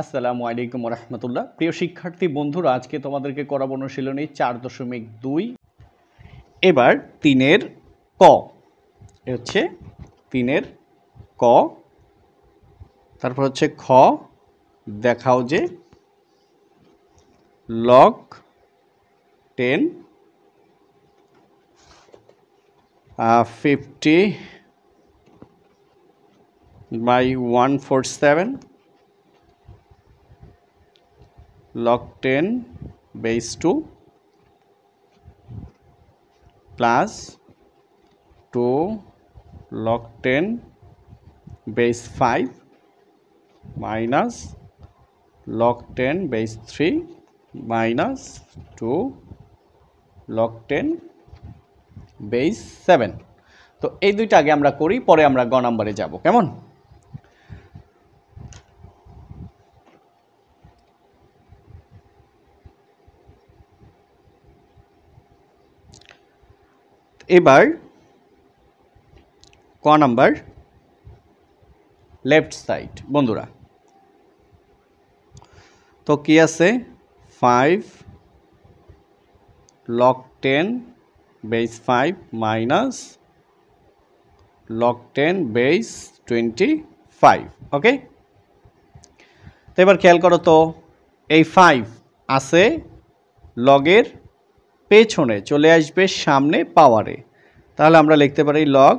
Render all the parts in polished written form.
আসসালামু আলাইকুম রহমতুল্লাহ। প্রিয় শিক্ষার্থী বন্ধুরা, আজকে তোমাদেরকে করাবো অনুশীলনী 4.2। এবার তিনের ক, এ হচ্ছে তিনের ক। তারপর হচ্ছে খ, দেখাও যে log 10 50 by 147 log 10 base 2 plus 2 log 10 base 5 minus log 10 base 3 minus 2 log 10 base 7। তো এই দুইটা আগে আমরা করি, পরে আমরা গ নাম্বারে যাব। কেমন? এবার ক নাম্বার লেফট সাইড বন্ধুরা, তো কি আছে 5 log 10 base 5 minus log 10 base 25। ওকে, তো এবার খেয়াল করো তো, এই 5 আছে লগের পেছনে, চলে আসবে সামনে পাওয়ারে। তাহলে আমরা লিখতে পারি log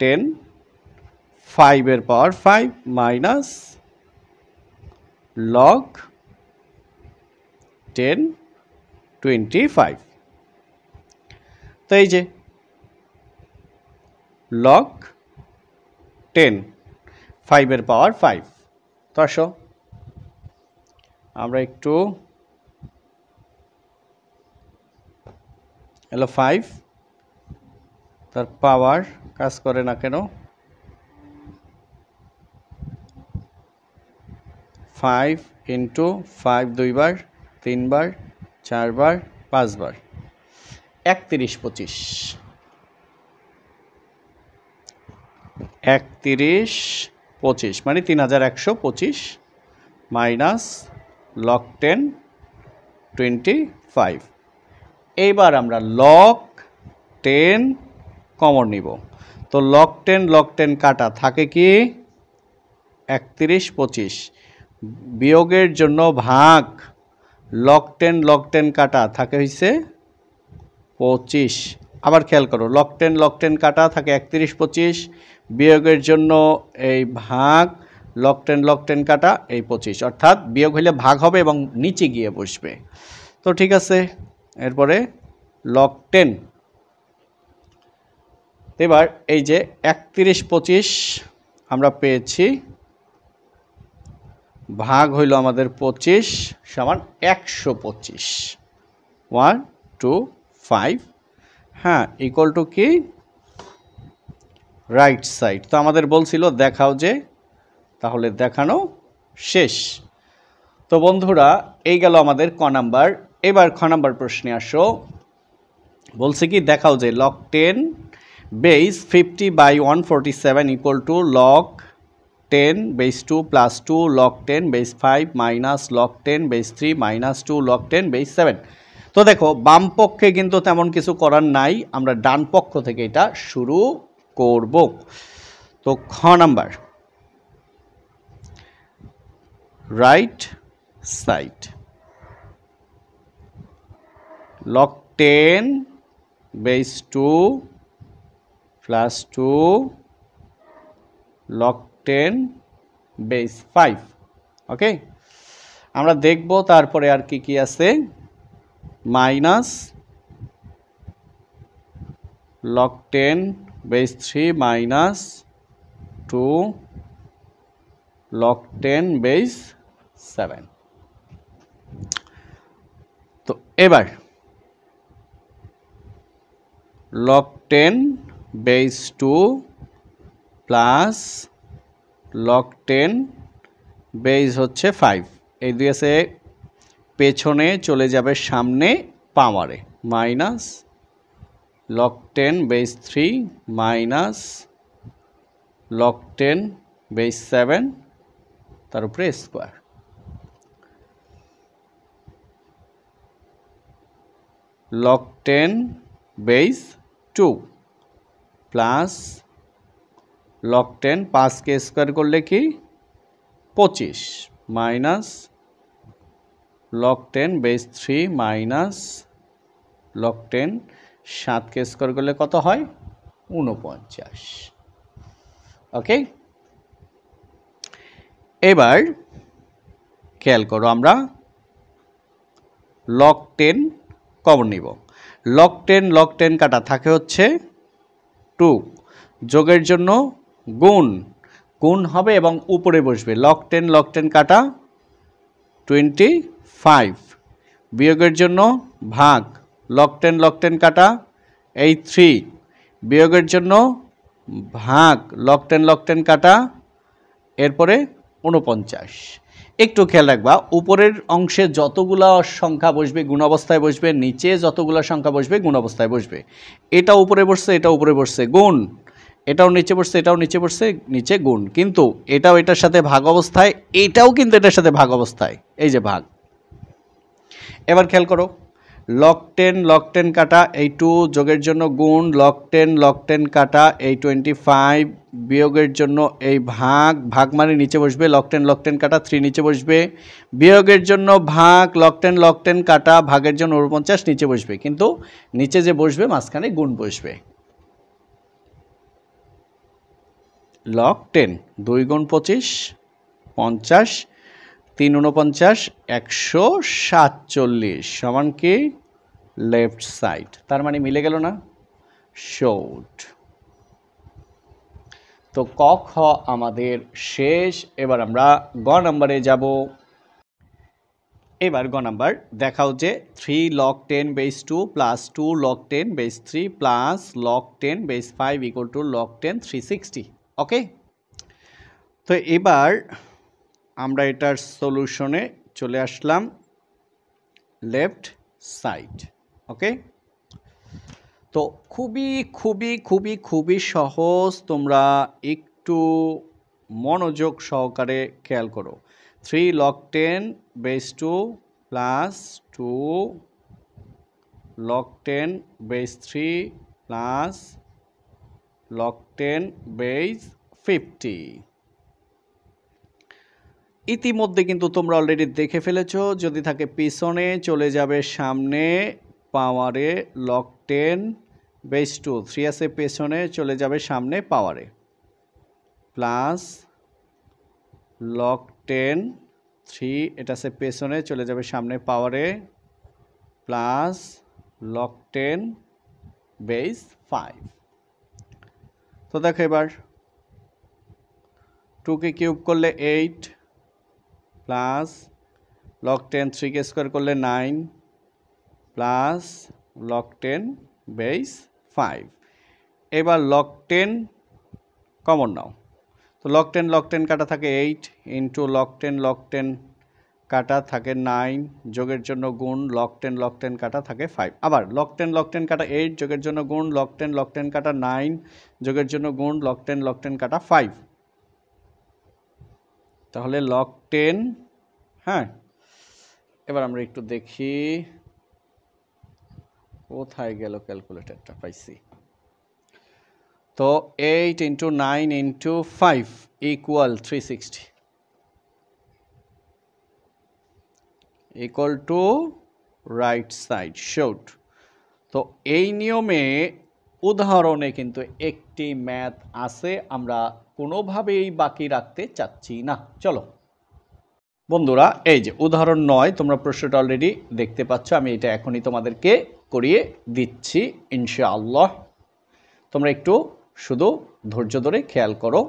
10 5 এর পাওয়ার 5 মাইনাস log 10 25। তো এই যে log 10 5 এর পাওয়ার 5। তো আসো আমরা একটু হলো 5 তার পাওয়ার কাজ করে না কেন, 5 ইন্টু 5 দুইবার, 3 বার, 4 বার, 5 বার, 31 25 31 25 মানে 3125 মাইনাস log 10 25। এইবার আমরা log 10 কমন নিব। তো log 10 কাটা থাকে কি 31 25, বিয়োগের জন্য ভাগ log 10 কাটা থাকে হইছে 25। আবার খেয়াল করো, log 10 কাটা থাকে 31 25, বিয়োগের জন্য এই ভাগ log 10 কাটা এই 25, অর্থাৎ বিয়োগ হইলে ভাগ হবে এবং নিচে গিয়ে বসবে। তো ঠিক আছে, এরপরে log 10। এবার এই যে 31 25 আমরা পেয়েছি, ভাগ হইল আমাদের 25 সমান 125, 1 2 5, হ্যাঁ ইকুয়াল টু কি রাইট সাইড। তো আমাদের বলছিল দেখাও যে, তাহলে দেখানো শেষ। তো বন্ধুরা, এই গেল আমাদের ক নাম্বার। এবার খ নাম্বার প্রশ্নে আসো। বলছে কি দেখাও যে log 10 base 50 by 147 equal to log 10 base 2 plus 2 log 10 base 5 minus log 10 base 3 minus 2 log 10 base 7। তো দেখো, বাম পক্ষে কিন্তু তেমন কিছু করার নাই, আমরা ডান পক্ষ থেকে এটা শুরু করব। তো খ number right side, log 10 base 2 plus 2 log 10 base 5। ওকে, আমরা দেখব তারপরে আর কি কি আছে, minus log 10 base 3 minus 2 log 10 base 7। তো এবার log 10 base 2 plus log 10 base হচ্ছে 5, এই দুই আছে পেছনে চলে যাবে সামনে পাওয়ারে, minus log 10 base 3 minus log 10 base 7। তার উপরে square. log 10 base 2 plus log 10 5কে স্কোয়ার করলে কি 25 minus log 10 base 3 minus log 10 7কে স্কোয়ার করলে কত হয় 49। ওকে, এবার খেয়াল করো আমরা log 10 কমন নিব। log 10 কাটা থাকে হচ্ছে 2, যোগের জন্য গুণ গুণ হবে এবং উপরে বসবে log 10 কাটা 25, বিয়োগের জন্য ভাগ log 10 কাটা এই 3, বিয়োগের জন্য ভাগ log 10 কাটা এরপরে 49। একটু খেয়াল রাখবা উপরের অংশে যতগুলা সংখ্যা বসবে গুণ অবস্থায় বসবে, নিচে যতগুলা সংখ্যা বসবে গুণ অবস্থায় বসবে। এটা উপরে বসছে, এটা উপরে বসছে গুণ, এটাও নিচে বসছে, এটাও নিচে বসছে নিচে গুণ, কিন্তু এটাও এটার সাথে ভাগ অবস্থায়, এটাও কিন্তু এটার সাথে ভাগ অবস্থায়, এই যে ভাগ। এবার খেয়াল করো log 10 কাটা এই 2, যোগের জন্য গুণ log 10 কাটা এই 25, বিয়োগের জন্য এই ভাগ ভাগ মানে নিচে বসবে log 10 কাটা 3 নিচে বসবে, বিয়োগের জন্য ভাগ log 10 কাটা ভাগের জন্য 49 নিচে বসবে, কিন্তু নিচে যে বসবে মাঝখানে গুণ বসবে। log 10 2 গুণ 25 50, 3 49 147 সমান কি লেফট সাইড, তার মানে মিলে গেল না, শর্ট। তো ক খ আমাদের শেষ। এবার আমরা গ নাম্বারে যাব। এবার গ নাম্বার দেখাও যে 3 log 10 base 2 plus 2 log 10 base 3 plus log 10 base 5 equal to log 10 360। ওকে, তো এবার আমরা এটার সলিউশনে চলে আসলাম লেফট সাইড। ওকে, তো খুবই খুবই খুবই খুবই সহজ, তোমরা একটু মনোযোগ সহকারে খেয়াল করো। 3 log 10 base 2 plus 2 log 10 base 3 plus log 10 base 50। ইতিমধ্যে কিন্তু তোমরা অলরেডি দেখে ফেলেছো, যদি থাকে পিছনে চলে যাবে সামনে পাওয়ারে log 10 বেস 2, 3 আছে পেছনে চলে যাবে সামনে পাওয়ারে প্লাস log 10 3 এটা আছে পেছনে চলে যাবে সামনে পাওয়ারে প্লাস log 10 বেস 5। তো দেখো এবার 2কে কিউব করলে 8 প্লাস log 10 3কে স্কোয়ার করলে 9 প্লাস log 10 বেস 5। এবার log 10 কমন নাও, তো log 10 কাটা থাকে 8 ইন্টু log 10 কাটা থাকে 9, যোগের জন্য গুণ log 10 কাটা থাকে 5। আবার log 10 কাটা 8, যোগের জন্য গুণ log 10 কাটা 9, যোগের জন্য গুণ log 10 কাটা 5। তাহলে log 10, হ্যাঁ এবার আমরা একটু দেখি কোথায় গেল ক্যালকুলেটরটা, পাইছি। তো 8 into 9 into 5 equal 360 equal to right side short. তো এই নিয়মে উদাহরণে কিন্তু একটি ম্যাথ আছে, আমরা কোনোভাবেই বাকি রাখতে চাচ্ছি না। চলো বন্ধুরা, এই যে উদাহরণ 9, তোমরা প্রশ্নটা অলরেডি দেখতে পাচ্ছ, আমি এটা এখনই তোমাদেরকে করিয়ে দিচ্ছি ইনশাআল্লাহ। তোমরা একটু শুধু ধৈর্য ধরে খেয়াল করো।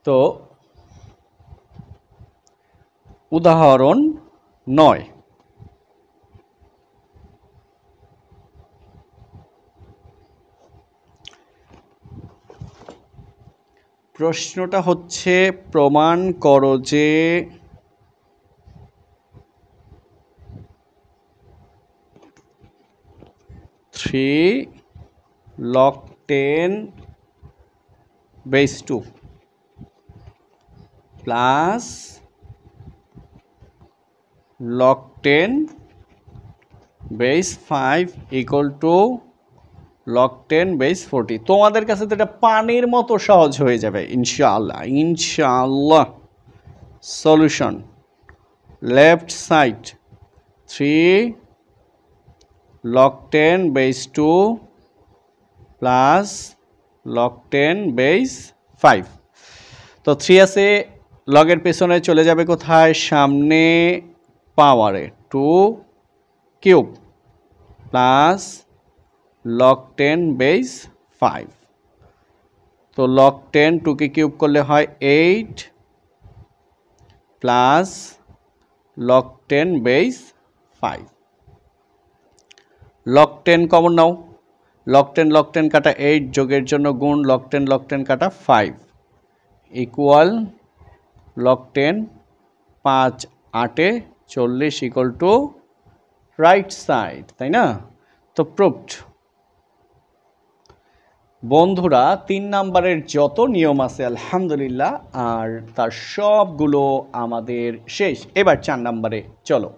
তো উদাহরণ 9, প্রশ্নটা হচ্ছে প্রমাণ করো যে 3 log 10 base 2 plus log 10 base 5 equal to log 10 base 40। তোমাদের কাছে তো এটা পানির মতো সহজ হয়ে যাবে ইনশাআল্লাহ ইনশাআল্লাহ। Solution left side 3 log 10 base 2 plus log 10 base 5। তো 3 আছে, লগের পেছনে চলে যাবে কোথায়, সামনে পাওয়ারে 2 কিউব প্লাস log 10 বেস 5। তো log 10 2 কে কিউব করলে হয় 8 plus log 10 base 5। log 10 common নাও, log 10 কাটা 8 যোগের জন্য গুণ log 10 কাটা 5 equal log 10 5 8 40 equal to right side, তাই না? তো প্রুভড। বন্ধুরা 3 নাম্বারের যত নিয়ম আছে আলহামদুলিল্লাহ আর তার সবগুলো আমাদের শেষ। এবার 4 নাম্বারে চলো।